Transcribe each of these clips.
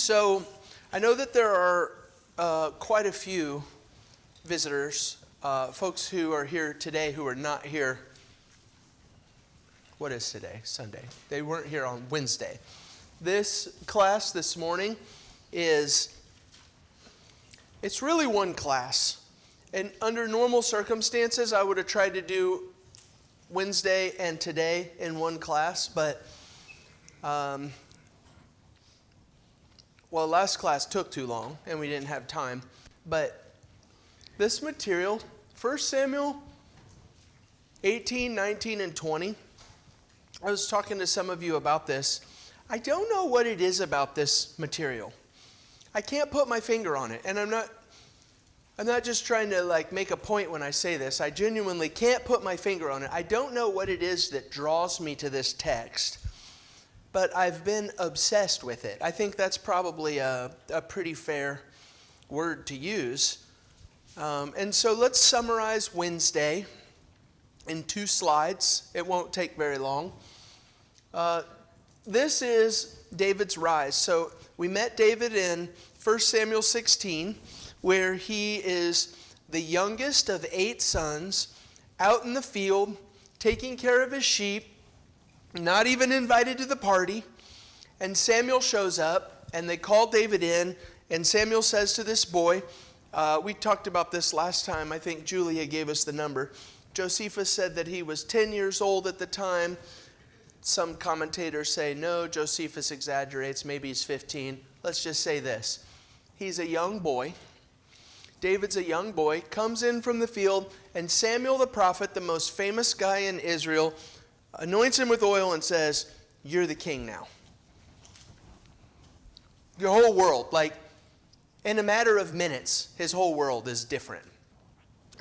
So I know that there are quite a few visitors, folks who are here today who are not here. What is today? Sunday. They weren't here on Wednesday. This class this morning it's really one class. And under normal circumstances, I would have tried to do Wednesday and today in one class, but last class took too long and we didn't have time. But this material, 1 Samuel 18, 19, and 20, I was talking to some of you about this. I don't know what it is about this material. I can't put my finger on it, and I'm not just trying to make a point when I say this. I genuinely can't put my finger on it. I don't know what it is that draws me to this text, but I've been obsessed with it. I think that's probably a pretty fair word to use. And so let's summarize Wednesday in 2 slides. It won't take very long. This is David's rise. So we met David in 1 Samuel 16, where he is the youngest of 8 sons, out in the field, taking care of his sheep, not even invited to the party. And Samuel shows up, and they call David in, and Samuel says to this boy, we talked about this last time, I think Julia gave us the number. Josephus said that he was 10 years old at the time. Some commentators say, no, Josephus exaggerates, maybe he's 15. Let's just say this. He's a young boy. David's a young boy, comes in from the field, and Samuel the prophet, the most famous guy in Israel, anoints him with oil and says, you're the king now. Your whole world, in a matter of minutes, his whole world is different.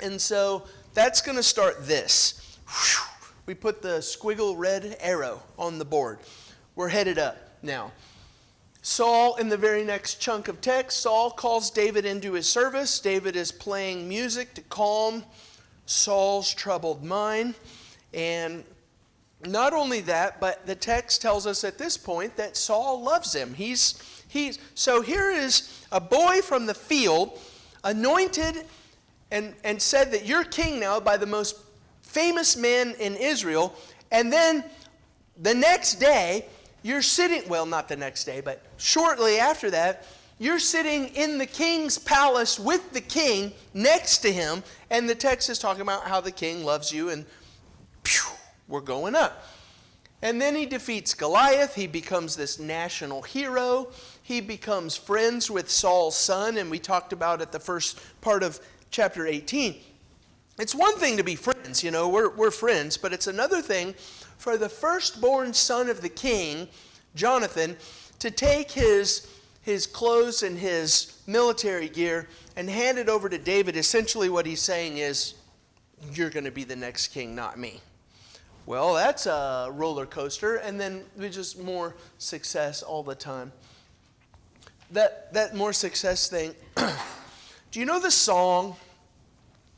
And so that's going to start this. We put the squiggle red arrow on the board. We're headed up now. Saul, in the very next chunk of text, Saul calls David into his service. David is playing music to calm Saul's troubled mind. And not only that, but the text tells us at this point that Saul loves him. So here is a boy from the field, anointed and said that you're king now by the most famous man in Israel. And then the next day, you're sitting, not the next day, but shortly after that, you're sitting in the king's palace with the king next to him. And the text is talking about how the king loves you, and we're going up. And then he defeats Goliath. He becomes this national hero. He becomes friends with Saul's son, and we talked about at the first part of chapter 18. It's one thing to be friends, we're friends, but it's another thing for the firstborn son of the king, Jonathan, to take his clothes and his military gear and hand it over to David. Essentially what he's saying is, you're going to be the next king, not me. Well, that's a roller coaster, and then just more success all the time. That more success thing, do you know the song?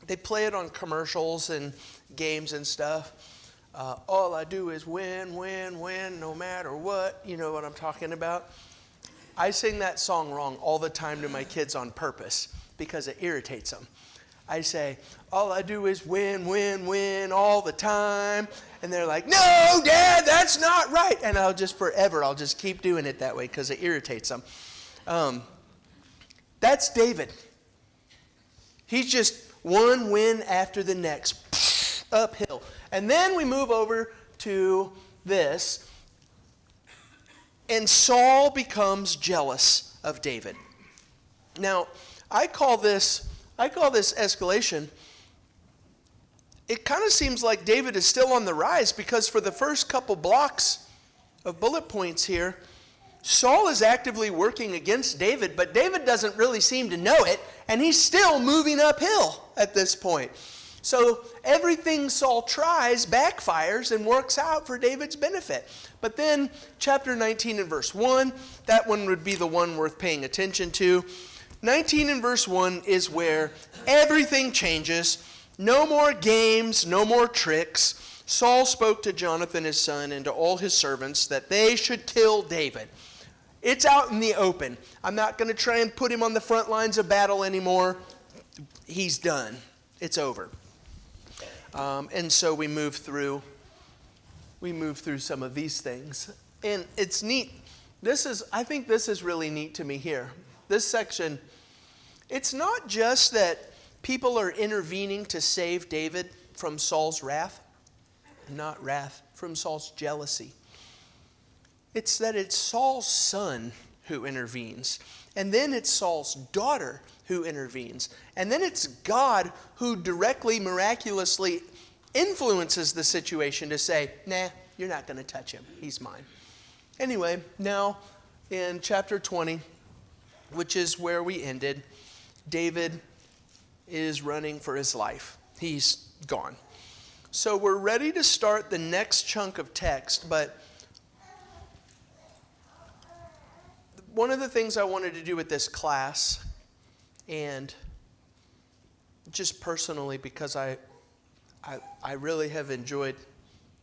They play it on commercials and games and stuff. All I do is win, win, win, no matter what. You know what I'm talking about? I sing that song wrong all the time to my kids on purpose because it irritates them. I say, all I do is win, win, win all the time. And they're like, no, Dad, that's not right. And I'll just keep doing it that way because it irritates them. That's David. He's just one win after the next, uphill. And then we move over to this. And Saul becomes jealous of David. Now, I call this escalation. It kind of seems like David is still on the rise, because for the first couple blocks of bullet points here, Saul is actively working against David, but David doesn't really seem to know it, and he's still moving uphill at this point. So everything Saul tries backfires and works out for David's benefit. But then chapter 19 and verse 1, that one would be the one worth paying attention to. 19 and verse 1 is where everything changes. No more games, no more tricks. Saul spoke to Jonathan his son and to all his servants that they should kill David. It's out in the open. I'm not going to try and put him on the front lines of battle anymore. He's done. It's over. And so we move through some of these things. And it's neat. I think this is really neat to me here. This section, it's not just that people are intervening to save David from Saul's wrath, not wrath, from Saul's jealousy. It's that it's Saul's son who intervenes. And then it's Saul's daughter who intervenes. And then it's God who directly, miraculously influences the situation to say, nah, you're not going to touch him. He's mine. Anyway, now in chapter 20, which is where we ended, David is running for his life. He's gone. So we're ready to start the next chunk of text, but one of the things I wanted to do with this class, and just personally because I really have enjoyed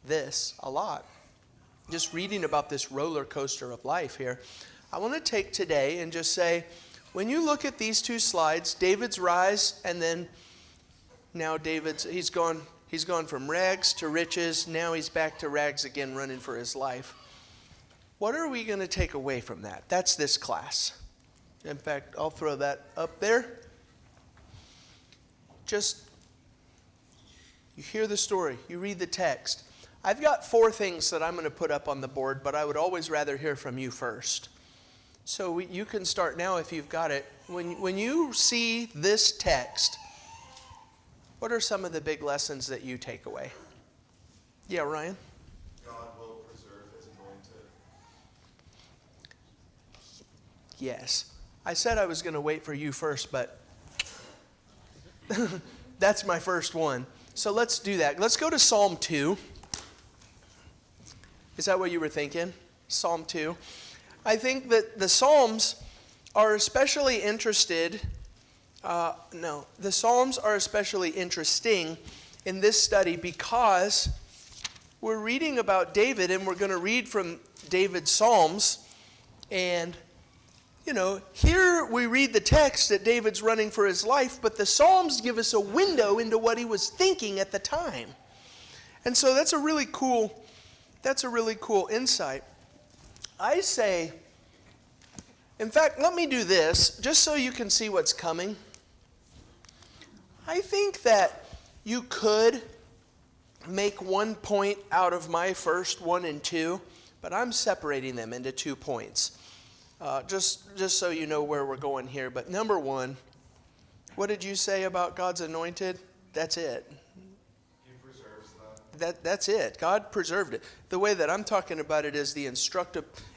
this a lot, just reading about this roller coaster of life here, I want to take today and just say, when you look at these two slides, David's rise, and then now he's gone from rags to riches, now he's back to rags again, running for his life. What are we going to take away from that? That's this class. In fact, I'll throw that up there. Just, you hear the story, you read the text. I've got 4 things that I'm going to put up on the board, but I would always rather hear from you first. So you can start now if you've got it. When you see this text, what are some of the big lessons that you take away? Yeah, Ryan? God will preserve his anointed. Yes. I said I was going to wait for you first, but that's my first one. So let's do that. Let's go to Psalm 2. Is that what you were thinking? Psalm 2. I think that the Psalms are especially interesting in this study because we're reading about David, and we're going to read from David's Psalms. And, here we read the text that David's running for his life, but the Psalms give us a window into what he was thinking at the time. And so that's a really cool insight. I say, in fact, let me do this, just so you can see what's coming. I think that you could make 1 point out of my first 1 and 2, but I'm separating them into 2 points. Just so you know where we're going here. But number 1, what did you say about God's anointed? That's it. He preserves that. That's it. God preserved it. The way that I'm talking about it is the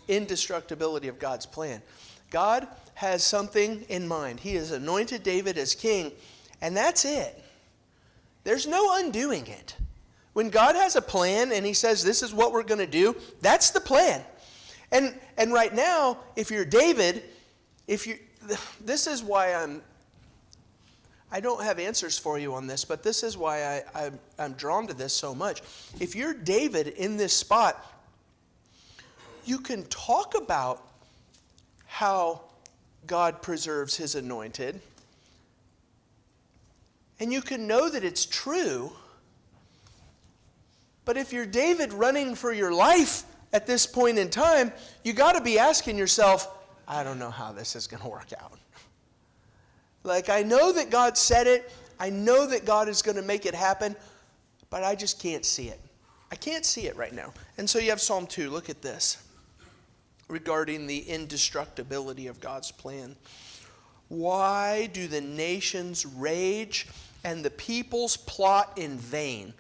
indestructibility of God's plan. God has something in mind. He has anointed David as king, and that's it. There's no undoing it. When God has a plan and he says this is what we're going to do, that's the plan. And right now, if you're David, this is why I don't have answers for you on this, but this is why I'm drawn to this so much. If you're David in this spot, you can talk about how God preserves his anointed, and you can know that it's true. But if you're David running for your life at this point in time, you got to be asking yourself, I don't know how this is going to work out. Like, I know that God said it. I know that God is going to make it happen, but I just can't see it. I can't see it right now. And so you have Psalm 2. Look at this. Regarding the indestructibility of God's plan. Why do the nations rage and the peoples plot in vain?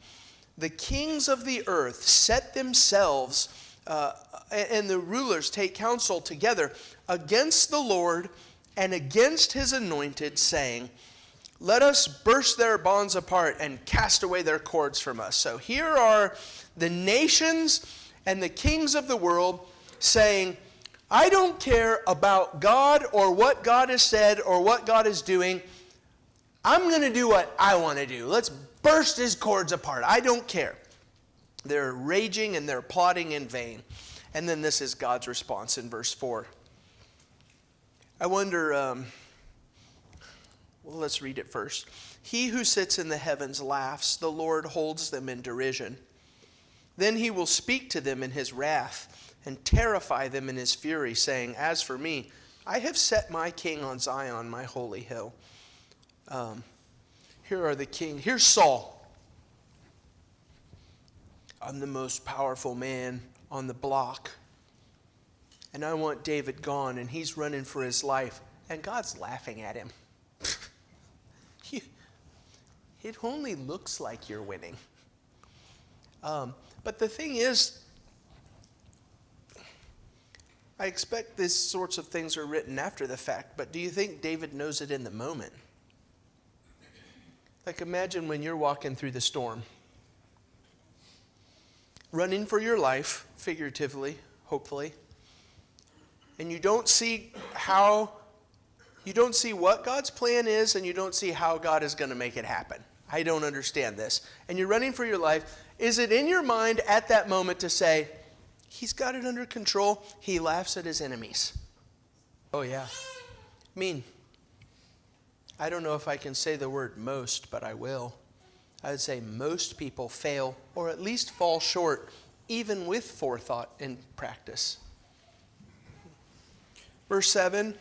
The kings of the earth set themselves, and the rulers take counsel together against the Lord and against his anointed, saying, let us burst their bonds apart and cast away their cords from us. So here are the nations and the kings of the world saying, I don't care about God or what God has said or what God is doing. I'm going to do what I want to do. Let's burst his cords apart. I don't care. They're raging and they're plotting in vain. And then this is God's response in verse 4. I wonder, well, let's read it first. He who sits in the heavens laughs, the Lord holds them in derision. Then he will speak to them in his wrath and terrify them in his fury, saying, as for me, I have set my king on Zion, my holy hill. Here are the king. Here's Saul. I'm the most powerful man on the block. And I want David gone, and he's running for his life. And God's laughing at him. It only looks like you're winning. But the thing is, I expect these sorts of things are written after the fact, but do you think David knows it in the moment? Like, imagine when you're walking through the storm, running for your life, figuratively, hopefully, and you don't see what God's plan is, and you don't see how God is going to make it happen. I don't understand this. And you're running for your life. Is it in your mind at that moment to say, he's got it under control? He laughs at his enemies. Oh, yeah. I don't know if I can say the word most, but I will. I would say most people fail, or at least fall short, even with forethought and practice. Verse 7,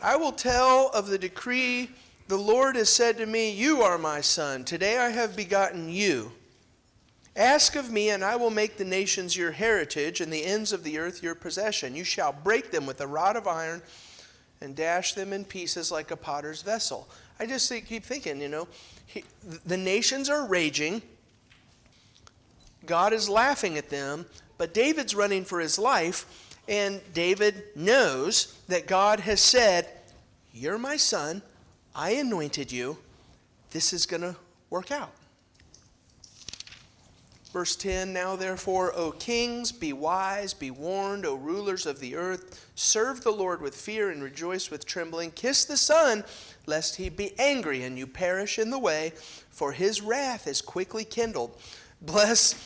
I will tell of the decree. The Lord has said to me, you are my son. Today I have begotten you. Ask of me, and I will make the nations your heritage, and the ends of the earth your possession. You shall break them with a rod of iron, and dash them in pieces like a potter's vessel. I just keep thinking, the nations are raging. God is laughing at them, but David's running for his life, and David knows that God has said, you're my son. I anointed you. This is going to work out. Verse 10, now therefore, O kings, be wise, be warned, O rulers of the earth. Serve the Lord with fear and rejoice with trembling. Kiss the Son, lest he be angry and you perish in the way, for his wrath is quickly kindled. Blessed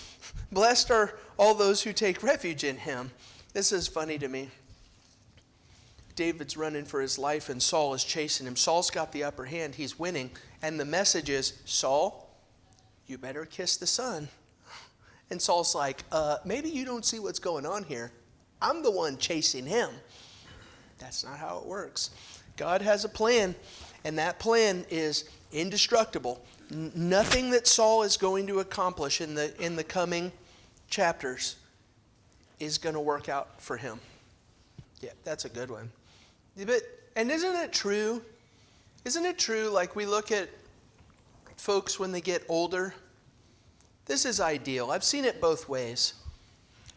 are all those who take refuge in him. This is funny to me. David's running for his life and Saul is chasing him. Saul's got the upper hand. He's winning. And the message is, Saul, you better kiss the Son. And Saul's like, maybe you don't see what's going on here. I'm the one chasing him. That's not how it works. God has a plan, and that plan is indestructible. Nothing that Saul is going to accomplish in the coming chapters is going to work out for him. Yeah, that's a good one. And isn't it true? Isn't it true, like we look at folks when they get older? This is ideal. I've seen it both ways.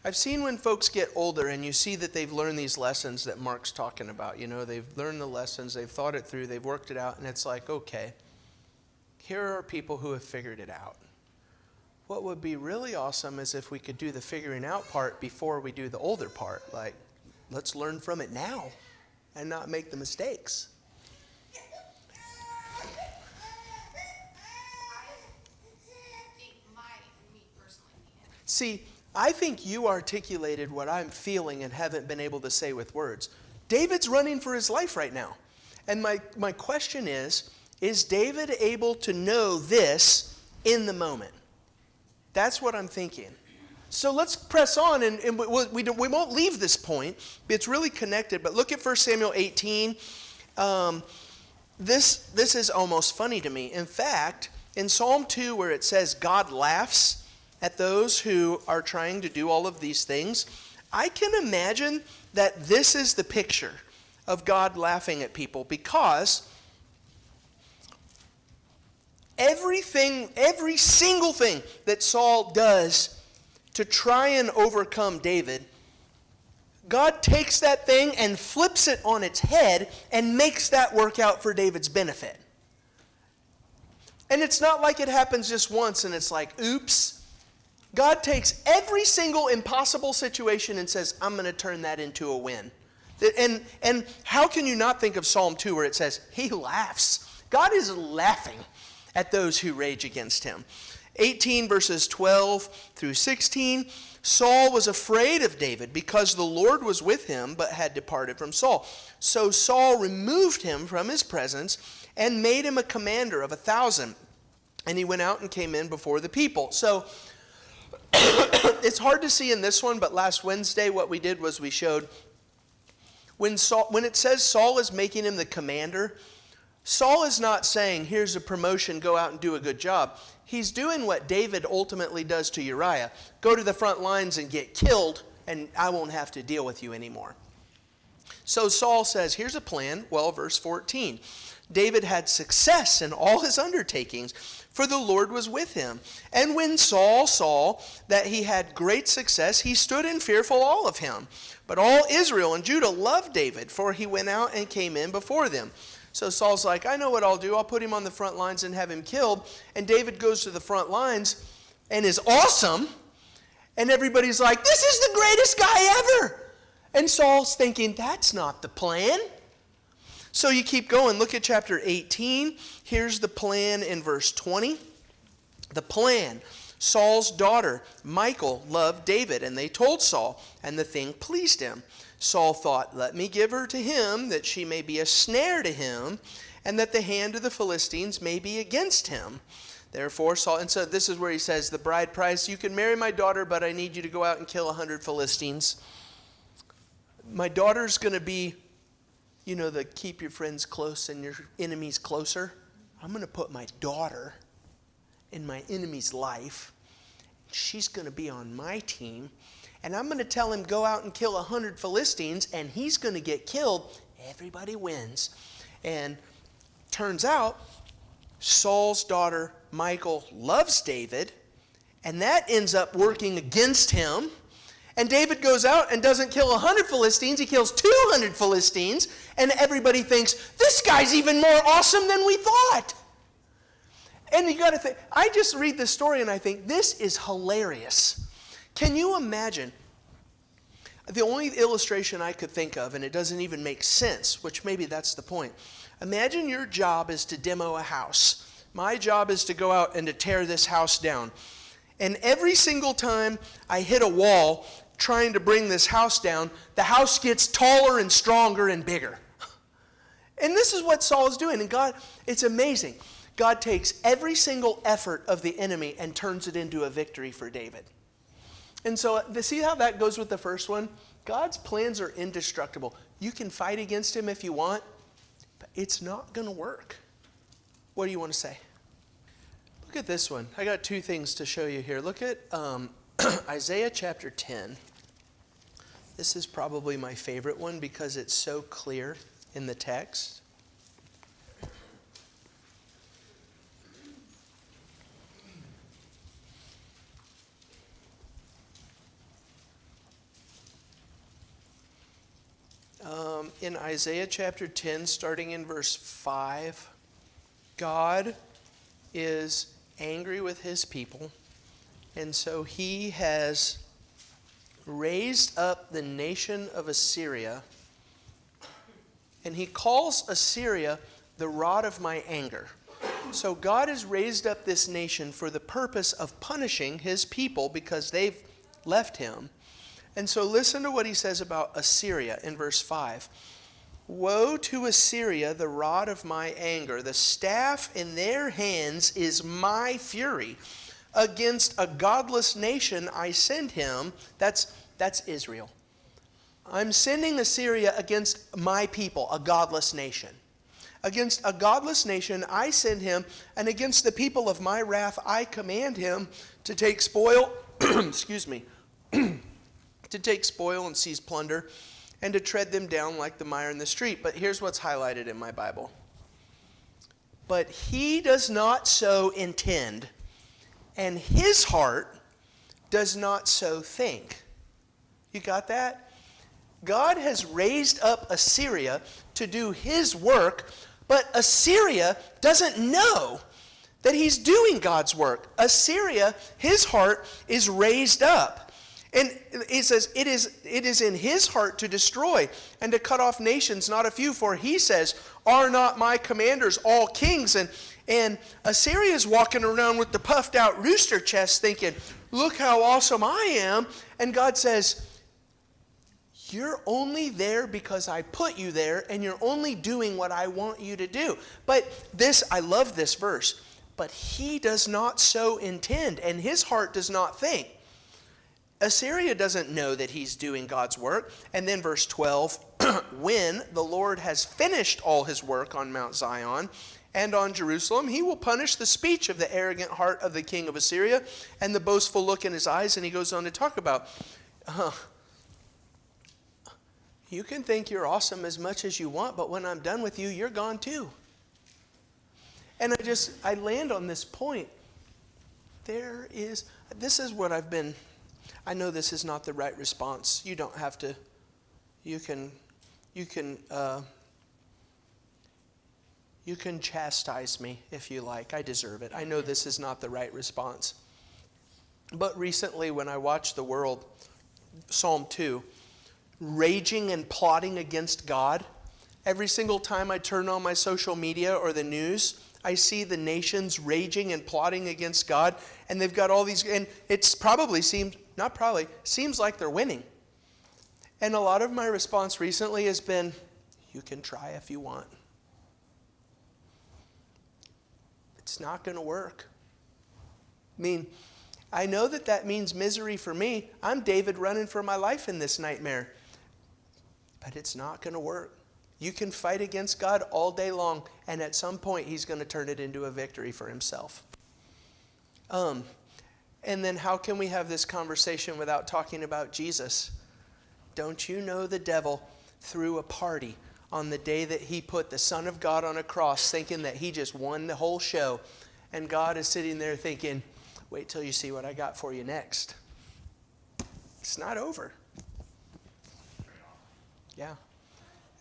I've seen when folks get older and you see that they've learned these lessons that Mark's talking about. They've learned the lessons, they've thought it through, they've worked it out, and it's like, okay, here are people who have figured it out. What would be really awesome is if we could do the figuring out part before we do the older part. Like, let's learn from it now and not make the mistakes. See, I think you articulated what I'm feeling and haven't been able to say with words. David's running for his life right now. And my question is David able to know this in the moment? That's what I'm thinking. So let's press on, and we won't leave this point. It's really connected, but look at 1 Samuel 18. This is almost funny to me. In fact, in Psalm 2, where it says God laughs at those who are trying to do all of these things, I can imagine that this is the picture of God laughing at people, because every single thing that Saul does to try and overcome David, God takes that thing and flips it on its head and makes that work out for David's benefit. And it's not like it happens just once and it's like, oops. God takes every single impossible situation and says, I'm going to turn that into a win. And how can you not think of Psalm 2 where it says, he laughs. God is laughing at those who rage against him. 18 verses 12 through 16. Saul was afraid of David because the Lord was with him, but had departed from Saul. So Saul removed him from his presence and made him a commander of 1,000. And he went out and came in before the people. So it's hard to see in this one, but last Wednesday what we did was we showed when it says Saul is making him the commander, Saul is not saying, here's a promotion, go out and do a good job. He's doing what David ultimately does to Uriah. Go to the front lines and get killed, and I won't have to deal with you anymore. So Saul says, here's a plan. Well, verse 14. David had success in all his undertakings, for the Lord was with him. And when Saul saw that he had great success, he stood in fearful awe of him. But all Israel and Judah loved David, for he went out and came in before them. So Saul's like, I know what I'll do. I'll put him on the front lines and have him killed. And David goes to the front lines and is awesome. And everybody's like, this is the greatest guy ever. And Saul's thinking, that's not the plan. So you keep going. Look at chapter 18. Here's the plan in verse 20. The plan. Saul's daughter, Michal, loved David, and they told Saul, and the thing pleased him. Saul thought, let me give her to him, that she may be a snare to him, and that the hand of the Philistines may be against him. Therefore Saul, and so this is where he says, the bride price, you can marry my daughter, but I need you to go out and kill 100 Philistines. My daughter's going to be, you know, the keep your friends close and your enemies closer. I'm going to put my daughter in my enemy's life. She's going to be on my team. And I'm going to tell him, go out and kill 100 Philistines, and he's going to get killed. Everybody wins. And turns out, Saul's daughter, Michal, loves David, and that ends up working against him. And David goes out and doesn't kill 100 Philistines, he kills 200 Philistines, and everybody thinks, this guy's even more awesome than we thought. And you got to think, I just read this story and I think, this is hilarious. Can you imagine? The only illustration I could think of, and it doesn't even make sense, which maybe that's the point. Imagine your job is to demo a house. My job is to go out and to tear this house down. And every single time I hit a wall trying to bring this house down, the house gets taller and stronger and bigger. And this is what Saul is doing. And God, it's amazing. God takes every single effort of the enemy and turns it into a victory for David. And so, see how that goes with the first one? God's plans are indestructible. You can fight against him if you want, but it's not going to work. What do you want to say? Look at this one. I got two things to show you here. Look at Isaiah chapter 10. This is probably my favorite one because it's so clear in the text. In Isaiah chapter 10, starting in verse 5, God is angry with his people, and so he has raised up the nation of Assyria, and he calls Assyria the rod of my anger. So God has raised up this nation for the purpose of punishing his people because they've left him. And so listen to what he says about Assyria in verse 5. Woe to Assyria, the rod of my anger. The staff in their hands is my fury. Against a godless nation I send him. That's Israel. I'm sending Assyria against my people, a godless nation. Against a godless nation I send him, and against the people of my wrath I command him to take spoil, excuse me, to take spoil and seize plunder, and to tread them down like the mire in the street. But here's what's highlighted in my Bible. But he does not so intend, and his heart does not so think. You got that? God has raised up Assyria to do his work, but Assyria doesn't know that he's doing God's work. Assyria, his heart is raised up. And he says, it is in his heart to destroy and to cut off nations, not a few. For he says, are not my commanders all kings? And Assyria is walking around with the puffed out rooster chest thinking, look how awesome I am. And God says, you're only there because I put you there, and you're only doing what I want you to do. But this, I love this verse. But he does not so intend, and his heart does not think. Assyria doesn't know that he's doing God's work. And then verse 12, when the Lord has finished all his work on Mount Zion and on Jerusalem, he will punish the speech of the arrogant heart of the king of Assyria and the boastful look in his eyes. And he goes on to talk about, you can think you're awesome as much as you want, but when I'm done with you, you're gone too. And I land on this point. This is what I've been, I know this is not the right response. You don't have to, you can chastise me if you like. I deserve it. I know this is not the right response. But recently when I watched the world, Psalm 2, raging and plotting against God, every single time I turn on my social media or the news, I see the nations raging and plotting against God, and they've got all these, and it's seems like they're winning. And a lot of my response recently has been, you can try if you want. It's not going to work. I mean, I know that means misery for me. I'm David running for my life in this nightmare. But it's not going to work. You can fight against God all day long, and at some point he's going to turn it into a victory for himself. And then how can we have this conversation without talking about Jesus? Don't you know the devil threw a party on the day that he put the Son of God on a cross, thinking that he just won the whole show, and God is sitting there thinking, wait till you see what I got for you next. It's not over. Yeah.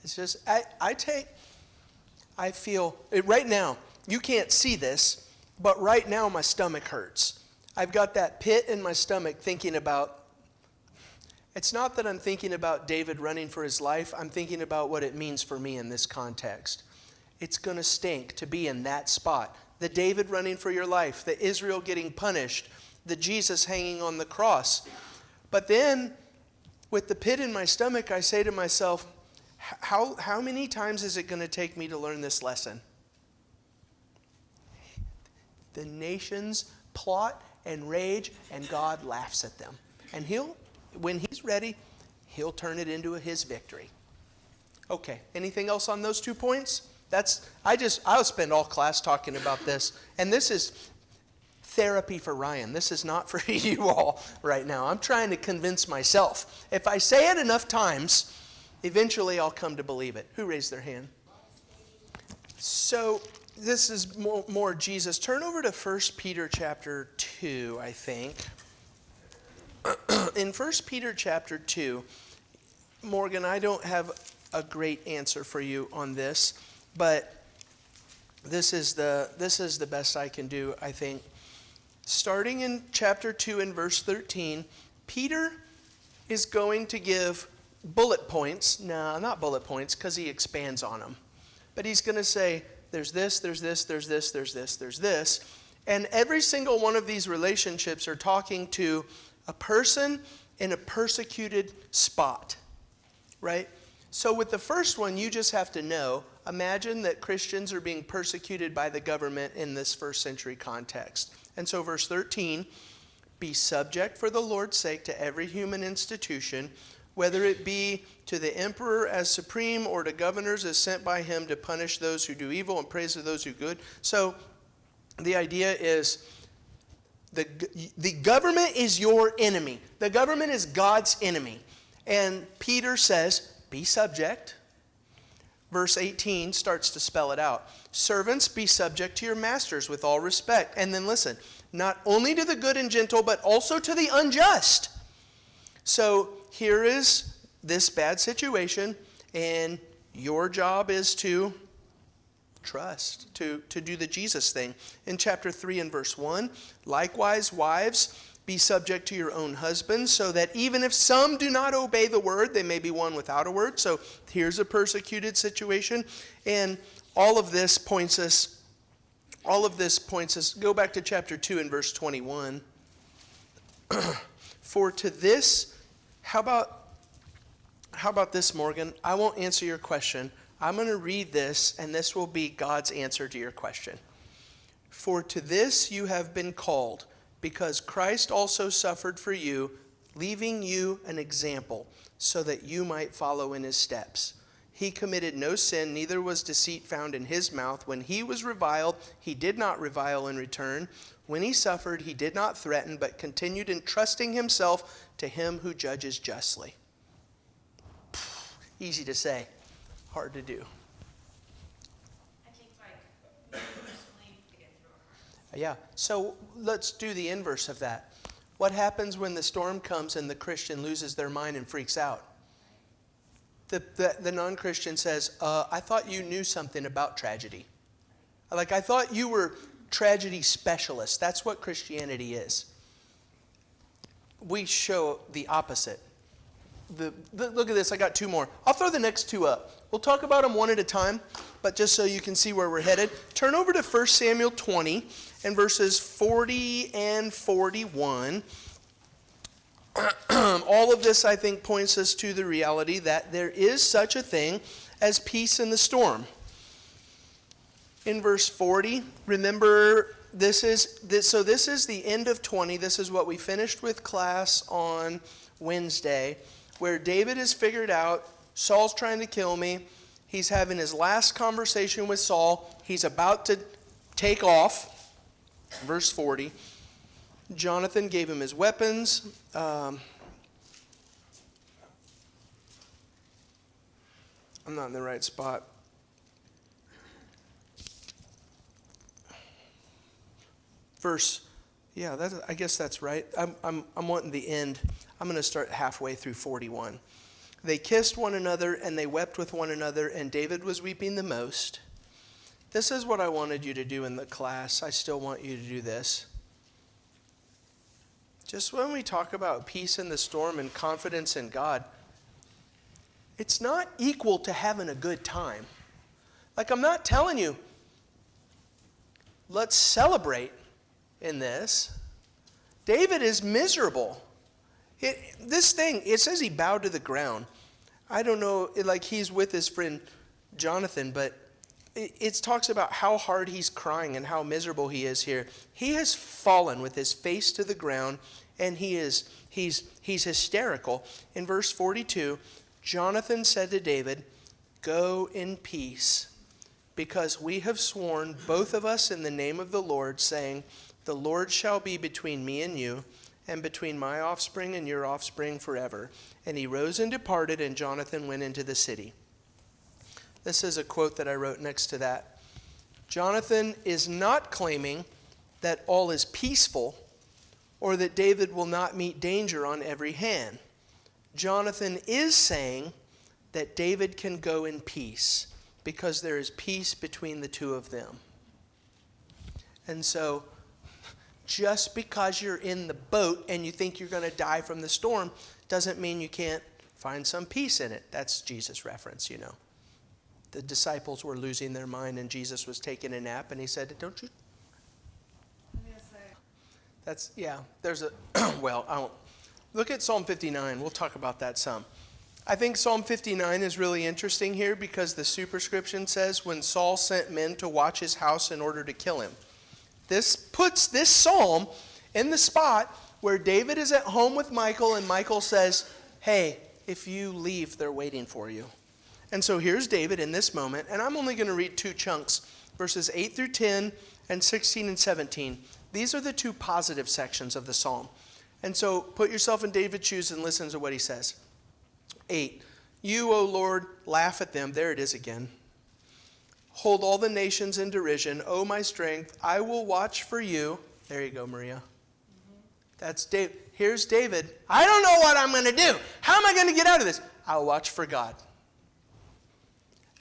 It's just, I feel, right now, you can't see this, but right now my stomach hurts. I've got that pit in my stomach thinking about, it's not that I'm thinking about David running for his life, I'm thinking about what it means for me in this context. It's going to stink to be in that spot. The David running for your life, the Israel getting punished, the Jesus hanging on the cross. But then, with the pit in my stomach, I say to myself, how many times is it going to take me to learn this lesson? The nations plot and rage, and God laughs at them. And when he's ready, he'll turn it into his victory. Okay, anything else on those 2 points? I'll spend all class talking about this. And this is therapy for Ryan. This is not for you all right now. I'm trying to convince myself. If I say it enough times, eventually I'll come to believe it. Who raised their hand? So this is more Jesus. Turn over to 1 Peter chapter 2, I think. In 1 Peter chapter 2, Morgan, I don't have a great answer for you on this, but this is the best I can do, I think. Starting in chapter 2 and verse 13, Peter is going to give bullet points. No, not bullet points, because he expands on them. But he's going to say, there's this, there's this, there's this, there's this, there's this. And every single one of these relationships are talking to a person in a persecuted spot, right? So with the first one, you just have to know, imagine that Christians are being persecuted by the government in this first century context. And so verse 13, be subject for the Lord's sake to every human institution, whether it be to the emperor as supreme or to governors as sent by him to punish those who do evil and praise to those who do good. So the idea is the government is your enemy. The government is God's enemy. And Peter says, be subject. Verse 18 starts to spell it out. Servants, be subject to your masters with all respect. And then listen, not only to the good and gentle, but also to the unjust. So here is this bad situation, and your job is to trust, to do the Jesus thing. In chapter 3 and verse 1, likewise, wives, Be subject to your own husbands, so that even if some do not obey the word, they may be won without a word. So here's a persecuted situation. And all of this points us, go back to chapter 2 and verse 21. For to this, how about this, Morgan? I won't answer your question. I'm going to read this, and this will be God's answer to your question. For to this you have been called, because Christ also suffered for you, leaving you an example, so that you might follow in his steps. He committed no sin, neither was deceit found in his mouth. When he was reviled, he did not revile in return. When he suffered, he did not threaten, but continued entrusting himself to him who judges justly. Easy to say, hard to do. I think, personally, to get through our hearts. Yeah, so let's do the inverse of that. What happens when the storm comes and the Christian loses their mind and freaks out? The non-Christian says, I thought you knew something about tragedy. Like, I thought you were tragedy specialists. That's what Christianity is. We show the opposite. Look at this, I got two more. I'll throw the next two up. We'll talk about them one at a time, but just so you can see where we're headed. Turn over to 1 Samuel 20 and verses 40 and 41. All of this, I think, points us to the reality that there is such a thing as peace in the storm. In verse 40, remember, this is the end of 20. This is what we finished with class on Wednesday, where David has figured out Saul's trying to kill me. He's having his last conversation with Saul. He's about to take off. Verse 40. Jonathan gave him his weapons. I'm not in the right spot. I guess that's right. I'm wanting the end. I'm going to start halfway through 41. They kissed one another and they wept with one another, and David was weeping the most. This is what I wanted you to do in the class. I still want you to do this. Just when we talk about peace in the storm and confidence in God, it's not equal to having a good time. Like, I'm not telling you, let's celebrate in this. David is miserable. It says he bowed to the ground. I don't know, like he's with his friend Jonathan, but it talks about how hard he's crying and how miserable he is here. He has fallen with his face to the ground, and he's hysterical. In verse 42, Jonathan said to David, "Go in peace, because we have sworn, both of us, in the name of the Lord, saying, the Lord shall be between me and you, and between my offspring and your offspring forever." And he rose and departed, and Jonathan went into the city. This is a quote that I wrote next to that. Jonathan is not claiming that all is peaceful or that David will not meet danger on every hand. Jonathan is saying that David can go in peace because there is peace between the two of them. And so, just because you're in the boat and you think you're going to die from the storm doesn't mean you can't find some peace in it. That's Jesus' reference, you know. The disciples were losing their mind and Jesus was taking a nap and he said, "Don't you?" That's, yeah, there's a, well, I won't. Look at Psalm 59. We'll talk about that some. I think Psalm 59 is really interesting here because the superscription says when Saul sent men to watch his house in order to kill him. This puts this psalm in the spot where David is at home with Michal, and Michal says, "Hey, if you leave, they're waiting for you." And so here's David in this moment, and I'm only going to read two chunks, verses 8 through 10 and 16 and 17. These are the two positive sections of the psalm. And so put yourself in David's shoes and listen to what he says. 8, "You, O Lord, laugh at them." There it is again. "Hold all the nations in derision. O my strength, I will watch for you." There you go, Maria. That's David. Here's David. I don't know what I'm going to do. How am I going to get out of this? I'll watch for God.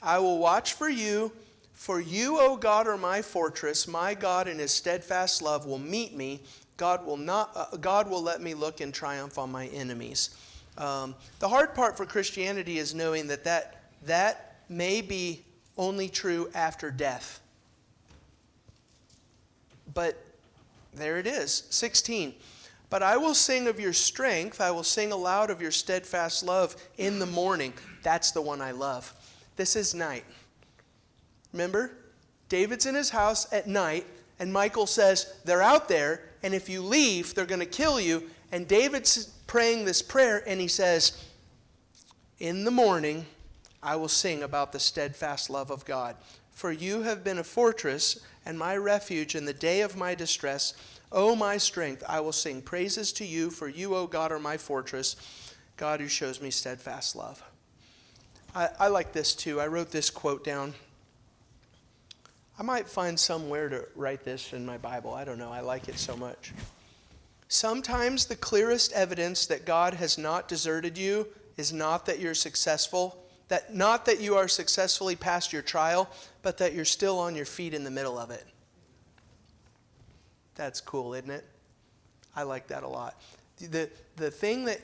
"I will watch for you, for you, O God, are my fortress. My God in his steadfast love will meet me. God will let me look in triumph on my enemies. The hard part for Christianity is knowing that may be only true after death. But there it is, 16. But I will sing of your strength. I will sing aloud of your steadfast love in the morning. That's the one I love. This is night. Remember? David's in his house at night, and Michal says, they're out there, and if you leave, they're going to kill you. And David's praying this prayer, and he says, in the morning, I will sing about the steadfast love of God. For you have been a fortress and my refuge in the day of my distress. O my strength, I will sing praises to you, for you, O God, are my fortress, God who shows me steadfast love. I like this too. I wrote this quote down. I might find somewhere to write this in my Bible. I don't know. I like it so much. Sometimes the clearest evidence that God has not deserted you is not that you're successful, not that you are successfully past your trial, but that you're still on your feet in the middle of it. That's cool, isn't it? I like that a lot. The thing that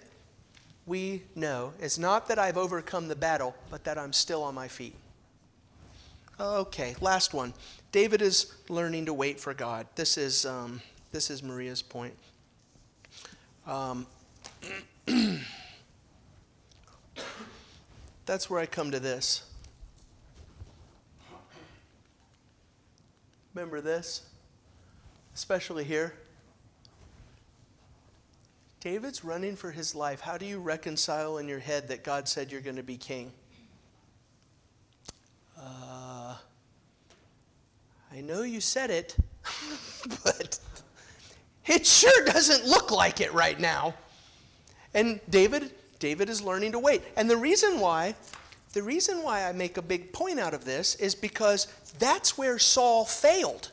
we know is not that I've overcome the battle, but that I'm still on my feet. Okay, last one. David is learning to wait for God. This is Maria's point. That's where I come to this. Remember this? Especially here. David's running for his life. How do you reconcile in your head that God said you're going to be king? I know you said it, but it sure doesn't look like it right now. And David is learning to wait. And the reason why I make a big point out of this is because that's where Saul failed.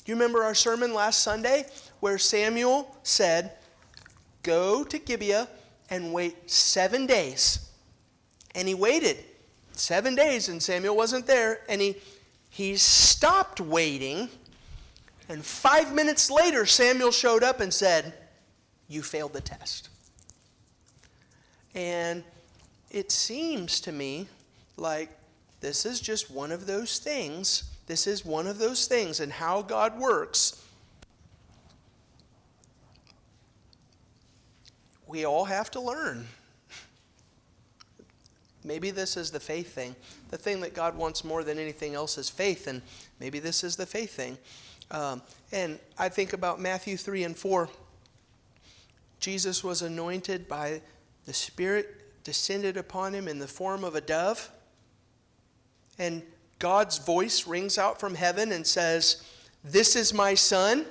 Do you remember our sermon last Sunday where Samuel said, go to Gibeah and wait 7 days. And he waited 7 days and Samuel wasn't there. And he stopped waiting. And 5 minutes later, Samuel showed up and said, you failed the test. And it seems to me like this is just one of those things. This is one of those things, and how God works. We all have to learn. Maybe this is the faith thing. The thing that God wants more than anything else is faith, and maybe this is the faith thing. And I think about Matthew 3 and 4. Jesus was anointed by the Spirit, descended upon him in the form of a dove. And God's voice rings out from heaven and says, this is my son.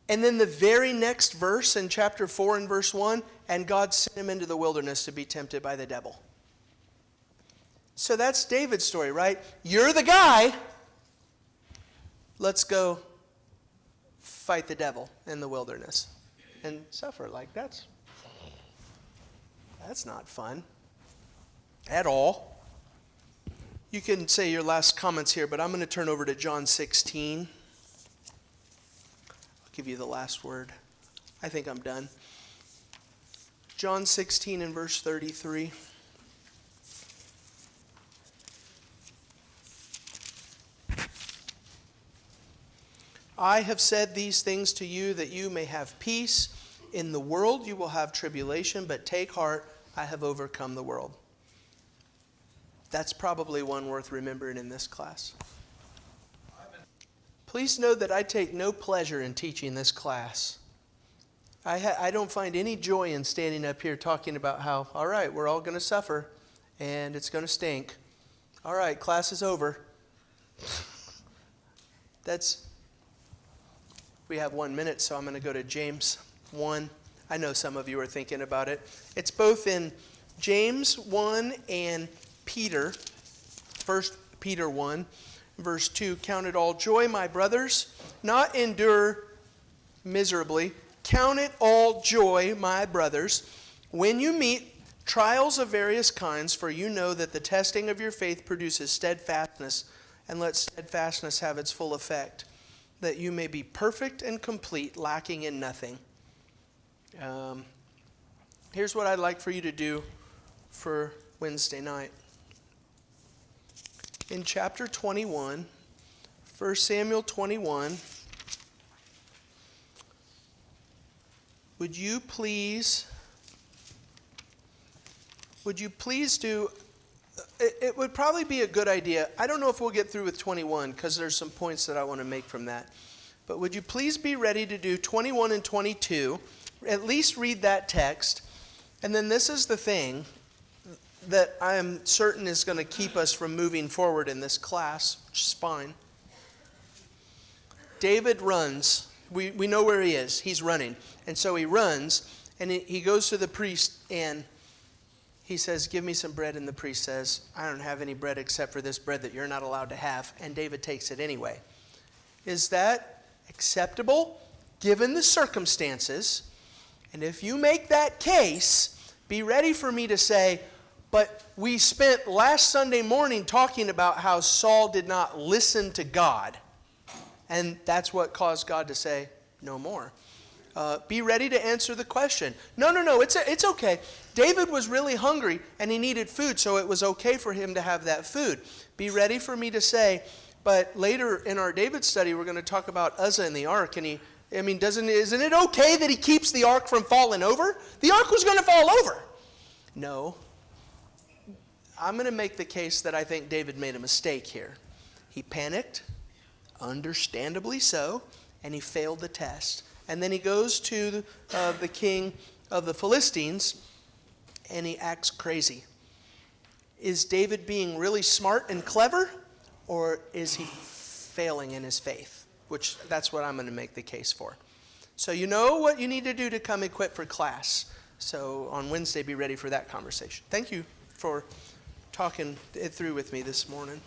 And then the very next verse in chapter 4 and verse 1, and God sent him into the wilderness to be tempted by the devil. So that's David's story, right? You're the guy. Let's go fight the devil in the wilderness and suffer. Like that's not fun at all. You can say your last comments here, but I'm going to turn over to John 16. I'll give you the last word. I think I'm done. John 16 and verse 33. I have said these things to you that you may have peace. In the world you will have tribulation, but take heart, I have overcome the world. That's probably one worth remembering in this class. Please know that I take no pleasure in teaching this class. I don't find any joy in standing up here talking about how, all right, we're all going to suffer and it's going to stink. All right, class is over. We have 1 minute, so I'm going to go to James 1. I know some of you are thinking about it. It's both in James 1 and Peter. 1 Peter 1, verse 2. Count it all joy, my brothers, not endure miserably. Count it all joy, my brothers, when you meet trials of various kinds, for you know that the testing of your faith produces steadfastness, and let steadfastness have its full effect, that you may be perfect and complete, lacking in nothing. Here's what I'd like for you to do for Wednesday night. In chapter 21, 1 Samuel 21, would you please do, it would probably be a good idea. I don't know if we'll get through with 21 because there's some points that I want to make from that. But would you please be ready to do 21 and 22? At least read that text. And then this is the thing that I am certain is going to keep us from moving forward in this class, which is fine. David runs. We know where he is. He's running. And so he runs, and he goes to the priest, and he says, give me some bread. And the priest says, I don't have any bread except for this bread that you're not allowed to have. And David takes it anyway. Is that acceptable given the circumstances? And if you make that case, be ready for me to say, but we spent last Sunday morning talking about how Saul did not listen to God. And that's what caused God to say, no more. Be ready to answer the question. No, it's okay. David was really hungry and he needed food, so it was okay for him to have that food. Be ready for me to say, but later in our David study, we're going to talk about Uzzah and the ark. And isn't it okay that he keeps the ark from falling over? The ark was going to fall over. No. I'm going to make the case that I think David made a mistake here. He panicked, understandably so, and he failed the test. And then he goes to the king of the Philistines, and he acts crazy. Is David being really smart and clever, or is he failing in his faith? Which, that's what I'm going to make the case for. So you know what you need to do to come equipped for class. So on Wednesday, be ready for that conversation. Thank you for talking it through with me this morning.